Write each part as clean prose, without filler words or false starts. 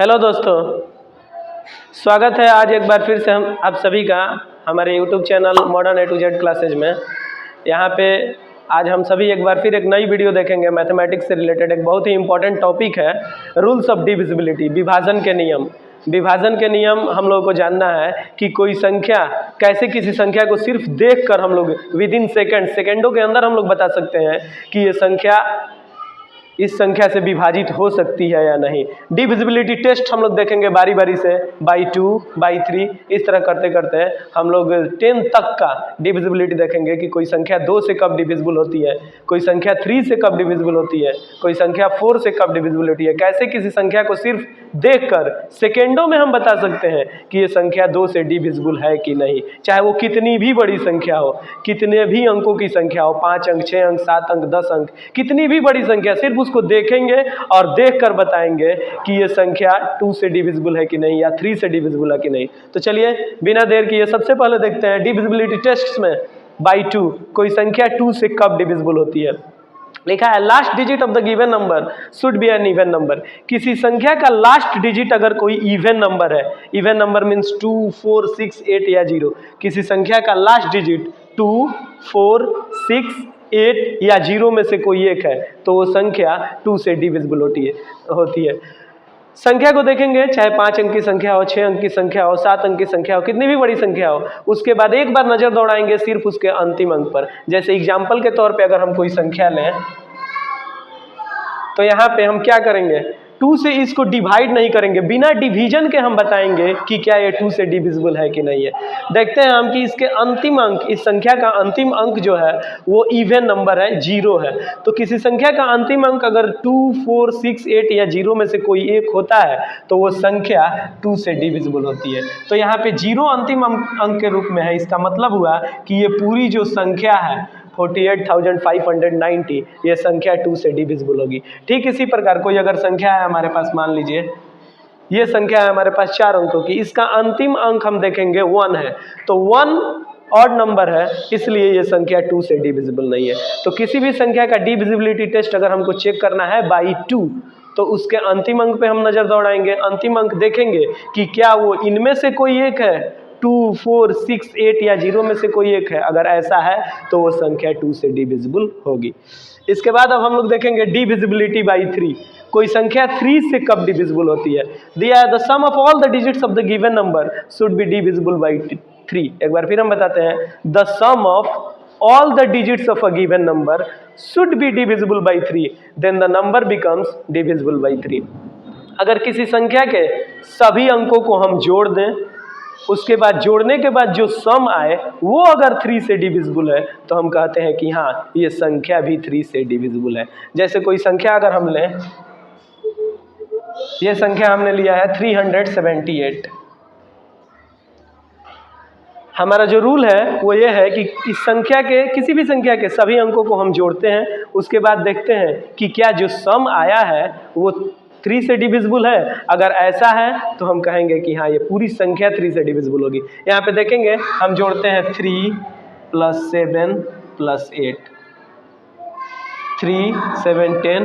Hello दोस्तों, स्वागत है आज एक बार फिर से हम आप सभी का हमारे YouTube channel modern A to Z classes में। यहाँ पे आज हम सभी एक बार फिर एक नई वीडियो देखेंगे मैथमेटिक्स से रिलेटेड। एक बहुत ही इंपॉर्टेंट टॉपिक है रूल्स ऑफ डिविजिबिलिटी, विभाजन के नियम। विभाजन के नियम हम लोगों को जानना है कि कोई संख्या कैसे किसी संख्या को सिर्फ देखकर हम लोग विद इन सेकेंडों के अंदर हम लोग बता सकते हैं कि ये संख्या इस संख्या से विभाजित हो सकती है या नहीं। डिविजिबिलिटी टेस्ट हम लोग देखेंगे बारी बारी से, बाई 2, बाई 3, इस तरह करते करते हम लोग 10 तक का डिविजिबिलिटी देखेंगे कि कोई संख्या 2 से कब डिविजिबल होती है, कोई संख्या 3 से कब डिविजिबल होती है, कोई संख्या 4 से कब डिविजिबल होती है। कैसे किसी संख्या को सिर्फ देखकर सेकेंडों में हम बता सकते हैं कि ये संख्या 2 से डिविजिबल है कि नहीं, चाहे वो कितनी भी बड़ी संख्या हो, कितने भी अंकों की संख्या हो, 5 अंक, 6 अंक, 7 अंक, 10 अंक, कितनी भी बड़ी संख्या, सिर्फ उसको देखेंगे और देखकर बताएंगे कि ये संख्या 2 से डिविजिबल है कि नहीं या 3 से डिविजिबल है कि नहीं। तो चलिए बिना देर किए सबसे पहले देखते हैं डिविजिबिलिटी टेस्ट में बाई 2 कोई संख्या 2 से कब डिविजिबल होती है। लिखा है last digit of the given number should be an even number. किसी संख्या का लास्ट डिजिट अगर कोई इवन नंबर है, इवन नंबर मीन्स 2, 4, 6, 8 या 0, किसी संख्या का लास्ट डिजिट 2, 4, 6, 8 या 0 में से कोई एक है तो वो संख्या 2 से डिविजिबल होती है। संख्या को देखेंगे, चाहे 5 अंक की संख्या हो, 6 अंक की संख्या हो, 7 अंक की संख्या हो, कितनी भी बड़ी संख्या हो, उसके बाद एक बार नजर दौड़ाएंगे सिर्फ उसके अंतिम अंक पर। जैसे एग्जाम्पल के तौर पे अगर हम कोई संख्या लें तो यहाँ पे हम क्या करेंगे, 2 से इसको डिवाइड नहीं करेंगे, बिना डिवीजन के हम बताएंगे कि क्या ये 2 से डिविजिबल है कि नहीं है। देखते हैं हम कि इसके अंतिम अंक, इस संख्या का अंतिम अंक जो है वो इवन नंबर है, 0 है। तो किसी संख्या का अंतिम अंक अगर 2, 4, 6, 8 या 0 में से कोई एक होता है तो वो संख्या 2 से डिविजिबल होती है। तो यहाँ पे 0 अंतिम अंक के रूप में है, इसका मतलब हुआ कि ये पूरी जो संख्या है 48,590 ये संख्या 2 से डिविजिबल होगी। ठीक इसी प्रकार कोई अगर संख्या है हमारे पास, मान लीजिए ये संख्या है हमारे पास 4 अंकों की, इसका अंतिम अंक हम देखेंगे 1 है, तो 1 ऑड नंबर है इसलिए ये संख्या 2 से डिविजिबल नहीं है। तो किसी भी संख्या का डिविजिबिलिटी टेस्ट अगर हमको चेक करना है बाई 2 तो उसके अंतिम अंक पे हम नजर दौड़ाएंगे, अंतिम अंक देखेंगे कि क्या वो इनमें से कोई एक है, 2, 4, 6, 8 या 0 में से कोई एक है। अगर ऐसा है तो वो संख्या 2 से डिविजिबल होगी। इसके बाद अब हम लोग देखेंगे डिविजिबिलिटी बाई 3। कोई संख्या 3 से कब डिविजिबल होती है। दिया है the sum of all the digits of the given number should be divisible by 3। एक बार फिर हम बताते हैं, the sum of all the digits of a given number should be divisible by 3, then the number becomes divisible by 3। अगर किसी संख्या के सभी अंकों को हम जोड़ दें, उसके बाद जोड़ने के बाद जो सम आए वो अगर 3 से डिविजिबल है तो हम कहते हैं कि हाँ ये संख्या भी 3 से डिविजिबल है। जैसे कोई संख्या अगर हम लें, ये संख्या हमने लिया है 378। हमारा जो रूल है वो ये है कि इस संख्या के, किसी भी संख्या के सभी अंकों को हम जोड़ते हैं, उसके बाद देखते हैं कि क्या जो सम आया है वो 3 से डिविजिबल है। अगर ऐसा है तो हम कहेंगे कि हाँ ये पूरी संख्या 3 से डिविजिबल होगी। यहाँ पे देखेंगे हम जोड़ते हैं 3 + 7 + 8, 3, 7, 10,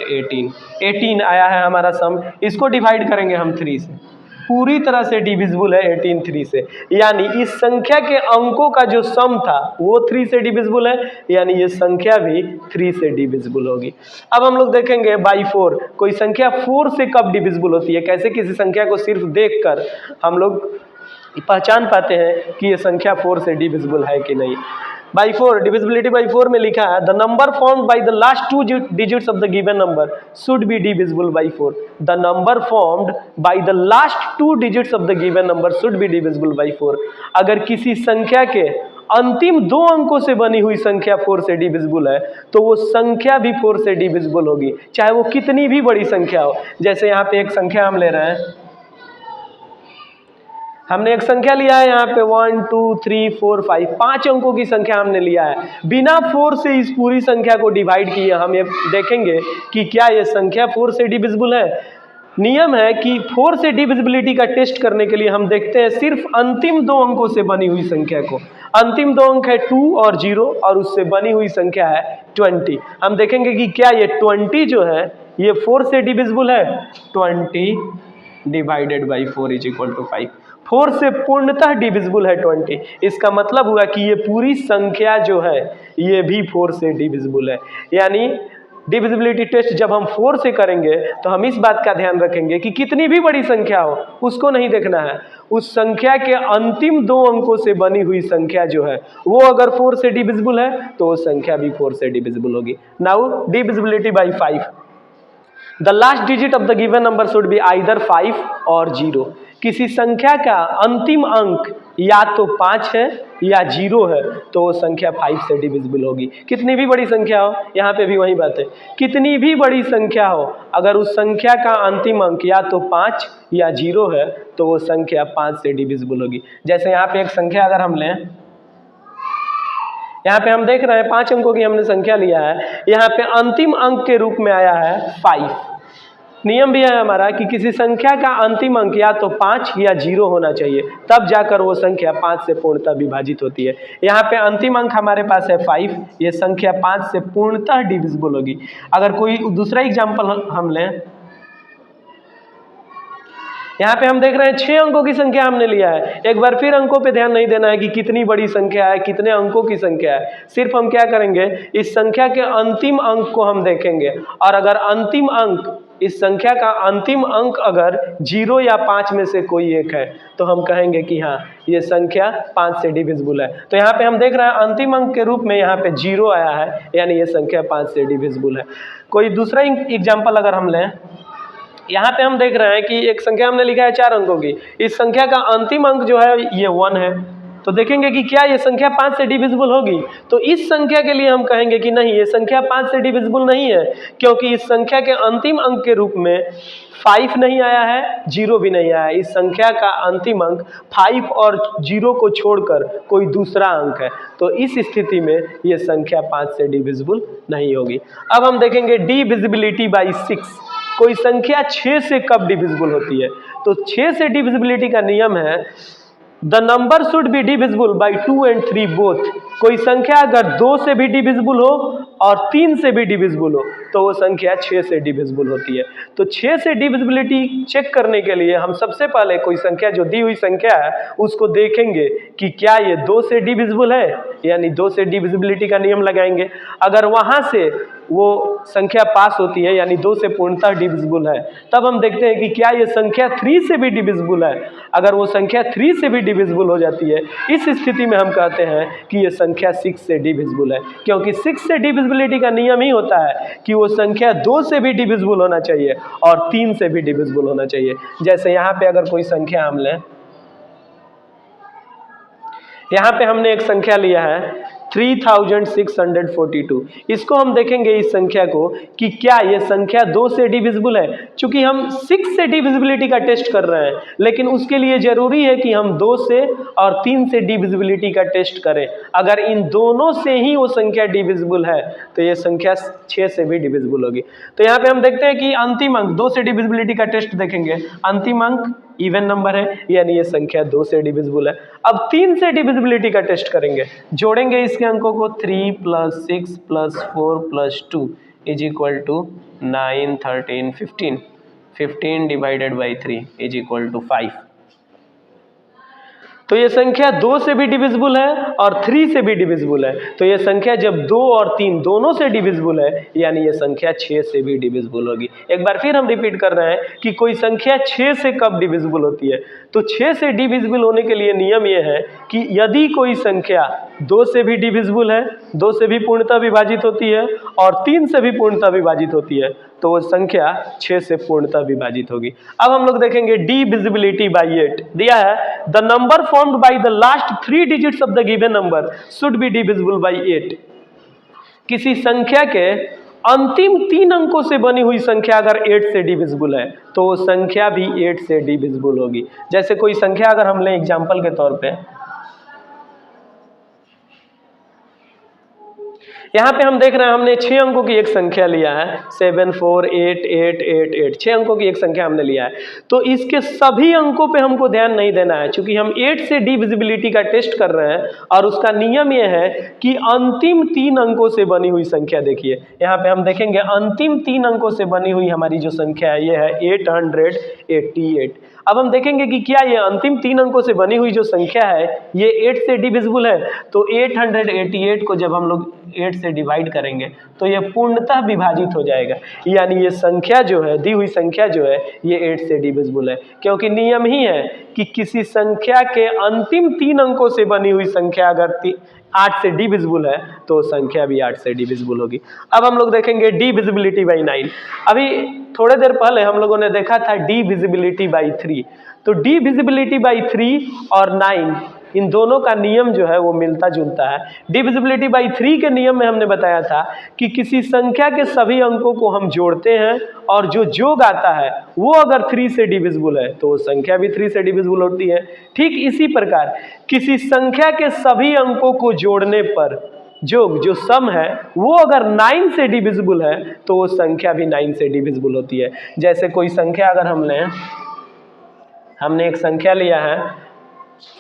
8, 18 आया है हमारा सम। इसको डिवाइड करेंगे हम 3 से, पूरी तरह से डिविजिबल है 18 3 से, यानी इस संख्या के अंकों का जो सम था वो 3 से डिविजिबल है, यानी ये संख्या भी 3 से डिविजिबल होगी। अब हम लोग देखेंगे बाई 4। कोई संख्या 4 से कब डिविजिबल होती है। कैसे किसी संख्या को सिर्फ देखकर हम लोग पहचान पाते हैं कि ये संख्या 4 से डिविजिबल है कि नहीं। बाई 4, डिविजिबिलिटी बाई 4 में लिखा है the number formed by the last 2 digits of the given number should be divisible by 4। The number formed by the last 2 digits of the given number should be divisible by 4। अगर किसी संख्या के अंतिम 2 अंकों से बनी हुई संख्या 4 से डिविजिबल है तो वो संख्या भी 4 से डिविजिबल होगी, चाहे वो कितनी भी बड़ी संख्या हो। जैसे यहाँ पे एक संख्या हम ले रहे हैं, हमने एक संख्या लिया है यहाँ पे 1, 2, 3, 4, 5, 5 अंकों की संख्या हमने लिया है। बिना 4 से इस पूरी संख्या को डिवाइड किए हम ये देखेंगे कि क्या ये संख्या 4 से डिविजिबल है। नियम है कि 4 से डिविजिबिलिटी का टेस्ट करने के लिए हम देखते हैं सिर्फ अंतिम 2 अंकों से बनी हुई संख्या को। अंतिम 2 अंक है 2 और 0 और उससे बनी हुई संख्या है 20। हम देखेंगे कि क्या ये 20 जो है ये 4 से डिविजिबल है। 20 divided by 4 is equal to 5। 4 से पूर्णतः डिविजिबल है 20। इसका मतलब हुआ कि ये पूरी संख्या जो है ये भी 4 से डिविजिबल है। यानी डिविजिबिलिटी टेस्ट जब हम 4 से करेंगे तो हम इस बात का ध्यान रखेंगे कि कितनी भी बड़ी संख्या हो उसको नहीं देखना है, उस संख्या के अंतिम 2 अंकों से बनी हुई संख्या जो है वो अगर 4 से डिविजिबल है तो वो संख्या भी 4 से डिविजिबल होगी। Now divisibility by 5। The last digit of the given number should be either 5 और 0। किसी संख्या का अंतिम अंक या तो 5 है या 0 है तो वो संख्या 5 से डिविजिबल होगी। कितनी भी बड़ी संख्या हो, यहाँ पे भी वही बात है, कितनी भी बड़ी संख्या हो अगर उस संख्या का अंतिम अंक या तो 5 या 0 है तो वो संख्या 5 से डिविजिबल होगी। जैसे यहाँ पे एक संख्या अगर हम लें, यहाँ पे हम देख रहे हैं 5 अंकों की हमने संख्या लिया है, यहाँ पे अंतिम अंक के रूप में आया है 5। नियम भी है हमारा कि किसी संख्या का अंतिम अंक या तो 5 या 0 होना चाहिए, तब जाकर वो संख्या 5 से पूर्णतः विभाजित होती है। यहाँ पे अंतिम अंक हमारे पास है 5, ये संख्या 5 से पूर्णतः डिविजिबल होगी। अगर कोई दूसरा एग्जाम्पल हम लें, यहाँ पे हम देख रहे हैं 6 अंकों की संख्या हमने लिया है। एक बार फिर अंकों पे ध्यान नहीं देना है कि कितनी बड़ी संख्या है, कितने अंकों की संख्या है, सिर्फ हम क्या करेंगे इस संख्या के अंतिम अंक को हम देखेंगे, और अगर अंतिम अंक, इस संख्या का अंतिम अंक अगर 0 या 5 में से कोई एक है तो हम कहेंगे कि हाँ ये संख्या 5 से डिविजिबल है। तो यहाँ पे हम देख रहे हैं अंतिम अंक के रूप में यहाँ पे 0 आया है, यानी ये संख्या 5 से डिविजिबल है। कोई दूसरा एग्जाम्पल अगर हम लें, यहाँ पे हम देख रहे हैं कि एक संख्या हमने लिखा है 4 अंकों की, इस संख्या का अंतिम अंक जो है ये 1 है, तो देखेंगे कि क्या ये संख्या 5 से डिविजिबल होगी। तो इस संख्या के लिए हम कहेंगे कि नहीं, ये संख्या 5 से डिविजिबल नहीं है, क्योंकि इस संख्या के अंतिम अंक के रूप में 5 नहीं आया है, 0 भी नहीं आया है। इस संख्या का अंतिम अंक 5 और 0 को छोड़कर कोई दूसरा अंक है, तो इस स्थिति में ये संख्या 5 से डिविजिबल नहीं होगी। अब हम देखेंगे डिविजिबिलिटी बाई 6। कोई संख्या 6 से कब डिविजिबल होती है? तो 6 से डिविजिबिलिटी का नियम है the number should be divisible by 2 and 3 both. कोई संख्या अगर 2 से भी डिविजिबल हो और 3 से भी डिविजिबल हो तो वो संख्या 6 से डिविजिबल होती है। तो 6 से डिविजिबिलिटी चेक करने के लिए हम सबसे पहले कोई संख्या जो दी हुई संख्या है उसको देखेंगे कि क्या ये 2 से डिविजिबल है, यानी 2 से डिविजिबिलिटी का नियम लगाएंगे। अगर वहां से वो संख्या पास होती है यानी 2 से पूर्णतः डिविजिबल है, तब हम देखते हैं कि क्या ये संख्या 3 से भी डिविजिबल है। अगर वो संख्या 3 से भी डिविजिबल हो जाती है, इस स्थिति में हम कहते हैं कि ये संख्या 6 से डिविजिबल है, क्योंकि 6 से डिविजिबिलिटी का नियम ही होता है कि वो संख्या 2 से भी डिविजिबल होना चाहिए और 3 से भी डिविजिबल होना चाहिए। जैसे यहाँ पे अगर कोई संख्या हम लें, यहाँ पे हमने एक संख्या लिया है 3642। इसको हम देखेंगे इस संख्या को कि क्या ये संख्या 2 से डिविजिबल है। चूंकि हम 6 से डिविजिबिलिटी का टेस्ट कर रहे हैं, लेकिन उसके लिए जरूरी है कि हम 2 से और 3 से डिविजिबिलिटी का टेस्ट करें। अगर इन दोनों से ही वो संख्या डिविजिबल है तो ये संख्या 6 से भी डिविजिबल होगी। तो यहाँ पे हम देखते हैं कि अंतिम अंक 2 से डिविजिबिलिटी का टेस्ट देखेंगे, अंतिम अंक इवन नंबर है यानी ये संख्या 2 से डिविजिबल है। अब 3 से डिविजिबिलिटी का टेस्ट करेंगे, जोड़ेंगे इसके अंकों को 3 + 6 + 4 + 2 is equal to 9 13 15। 15 divided by 3 is equal to 5। तो ये संख्या 2 से भी डिविजिबल है और 3 से भी डिविजिबल है। तो ये संख्या जब 2 और 3 दोनों से डिविजिबल है यानी ये संख्या 6 से भी डिविजिबल होगी। एक बार फिर हम रिपीट कर रहे हैं कि कोई संख्या 6 से कब डिविजिबल होती है। तो 6 से डिविजिबल होने के लिए नियम ये है कि यदि कोई संख्या 2 से भी डिविजिबल है, 2 से भी पूर्णतः विभाजित होती है और 3 से भी पूर्णतः विभाजित होती है, तो वो संख्या 6 से पूर्णतः विभाजित होगी। अब हम लोग देखेंगे डिविजिबिलिटी बाई 8। दिया है the number formed by the last 3 digits of the given number should be divisible by 8। किसी संख्या के अंतिम 3 अंकों से बनी हुई संख्या अगर 8 से डिविजिबल है तो वो संख्या भी 8 से डिविजिबल होगी। जैसे कोई संख्या अगर हम लें एग्जाम्पल के तौर पे, यहाँ पे हम देख रहे हैं हमने 6 अंकों की एक संख्या लिया है 7 4 8 8 8 8 6 अंकों की एक संख्या हमने लिया है। तो इसके सभी अंकों पे हमको ध्यान नहीं देना है, क्योंकि हम 8 से डिविजिबिलिटी का टेस्ट कर रहे हैं और उसका नियम यह है कि अंतिम 3 अंकों से बनी हुई संख्या, देखिए यहाँ पे हम देखेंगे अंतिम 3 अंकों से बनी हुई हमारी जो संख्या है ये है 888। अब हम देखेंगे कि क्या ये अंतिम 3 अंकों से बनी हुई जो संख्या है ये 8 से डिविजिबल है। तो 888 को जब हम लोग 8 से डिवाइड करेंगे तो ये पूर्णतः विभाजित हो जाएगा, यानी ये संख्या जो है, दी हुई संख्या जो है ये 8 से डिविजिबल है, क्योंकि नियम ही है कि किसी संख्या के अंतिम 3 अंकों से बनी हुई संख्या अगर 8 से डिविजिबल है तो संख्या भी 8 से डिविजिबल होगी। अब हम लोग देखेंगे डिविजिबिलिटी बाई 9। अभी थोड़े देर पहले हम लोगों ने देखा था डिविजिबिलिटी बाई 3। तो डिविजिबिलिटी बाई 3 और 9 इन दोनों का नियम जो है वो मिलता जुलता है। डिविजिबिलिटी बाई 3 के नियम में हमने बताया था कि किसी संख्या के सभी अंकों को हम जोड़ते हैं और जो योग आता है वो अगर 3 से डिविजिबल है तो वो संख्या भी 3 से डिविजिबल होती है। ठीक इसी प्रकार किसी संख्या के सभी अंकों को जोड़ने पर जो सम है वो अगर 9 से डिविजिबल है तो वो संख्या भी 9 से डिविजिबल होती है। जैसे कोई संख्या अगर हमने एक संख्या लिया है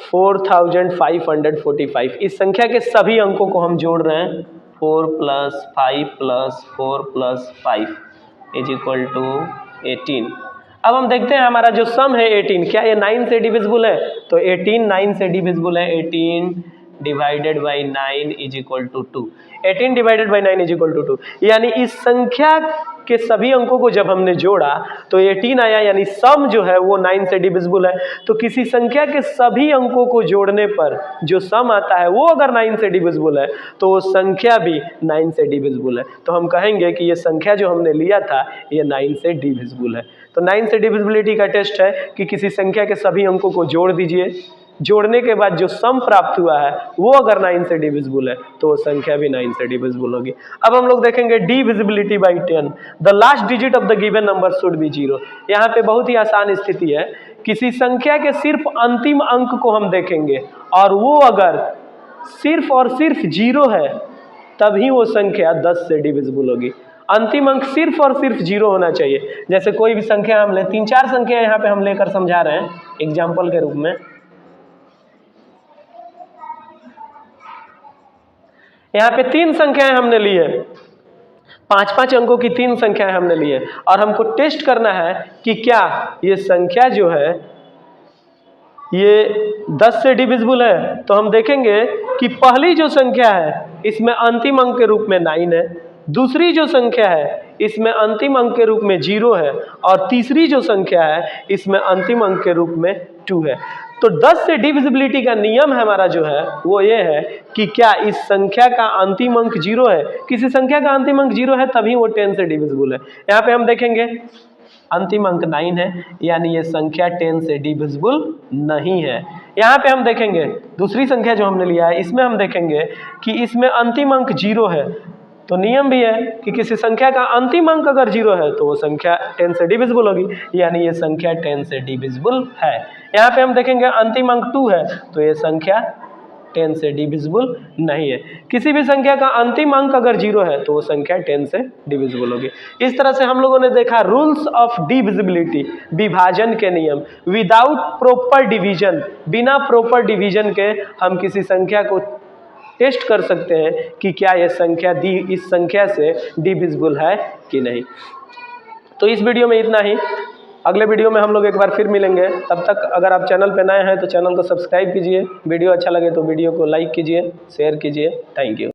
4545, इस संख्या के सभी अंकों को हम जोड़ रहे हैं 4 + 5 + 4 + 5 = 18। अब हम देखते हैं हमारा जो सम है 18, क्या ये 9 से डिविजिबल है? तो 18 9 से डिविजिबल है। 18 डिवाइडेड बाई 9 = 2। 18 डिवाइडेड बाई 9 = 2, यानी इस संख्या के सभी अंकों को जब हमने जोड़ा तो 18 आया, यानी सम जो है वो 9 से डिविजिबल है। तो किसी संख्या के सभी अंकों को जोड़ने पर जो सम आता है वो अगर 9 से डिविजिबल है तो वो संख्या भी 9 से डिविजिबल है। तो हम कहेंगे कि ये संख्या जो हमने लिया था ये 9 से डिविजिबल है। तो 9 से डिविजिबिलिटी का टेस्ट है कि किसी संख्या के सभी अंकों को जोड़ दीजिए, जोड़ने के बाद जो सम प्राप्त हुआ है वो अगर 9 से डिविजिबल है तो वो संख्या भी 9 से डिविजिबल होगी। अब हम लोग देखेंगे divisibility by 10। The last digit of the given number should B 0। यहाँ पे बहुत ही आसान स्थिति है, किसी संख्या के सिर्फ अंतिम अंक को हम देखेंगे और वो अगर सिर्फ और सिर्फ 0 है तभी वो संख्या 10 से डिविजिबल होगी। अंतिम अंक सिर्फ और सिर्फ 0 होना चाहिए। जैसे कोई भी संख्या हम ले, 3-4 संख्या यहाँ पे हम लेकर समझा रहे हैं एग्जाम्पल के रूप में। यहाँ पे 3 संख्याएं हमने ली है, 5-5 अंकों की 3 संख्याएं हमने ली है और हमको टेस्ट करना है कि क्या ये संख्या जो है ये 10 से डिविजिबल है। तो हम देखेंगे कि पहली जो संख्या है इसमें अंतिम अंक के रूप में 9 है, दूसरी जो संख्या है इसमें अंतिम अंक के रूप में 0 है और तीसरी जो संख्या है इसमें अंतिम अंक के रूप में 2 है। तो 10 से डिविजिबिलिटी का नियम हमारा जो है वो ये है कि क्या इस संख्या का अंतिम अंक 0 है। किसी संख्या का अंतिम अंक 0 है तभी वो 10 से डिविजिबल है। यहाँ पे हम देखेंगे अंतिम अंक 9 है, यानी ये संख्या 10 से डिविजिबल नहीं है। यहाँ पे हम देखेंगे दूसरी संख्या जो हमने लिया है इसमें हम देखेंगे कि इसमें अंतिम अंक 0 है। तो नियम भी है कि किसी संख्या का अंतिम अंक अगर 0 है तो वो संख्या 10 से डिविजिबल होगी, यानी ये संख्या 10 से डिविजिबल है। यहाँ पे हम देखेंगे अंतिम अंक 2 है तो ये संख्या 10 से डिविजिबल नहीं है। किसी भी संख्या का अंतिम अंक अगर 0 है तो वो संख्या 10 से डिविजिबल होगी। इस तरह से हम लोगों ने देखा रूल्स ऑफ डिविजिबिलिटी, विभाजन के नियम। विदाउट प्रॉपर डिवीजन, बिना प्रॉपर डिवीजन के हम किसी संख्या को टेस्ट कर सकते हैं कि क्या यह संख्या इस संख्या से डिविजिबल है कि नहीं। तो इस वीडियो में इतना ही, अगले वीडियो में हम लोग एक बार फिर मिलेंगे। तब तक अगर आप चैनल पर नए हैं तो चैनल को सब्सक्राइब कीजिए, वीडियो अच्छा लगे तो वीडियो को लाइक कीजिए, शेयर कीजिए। Thank you.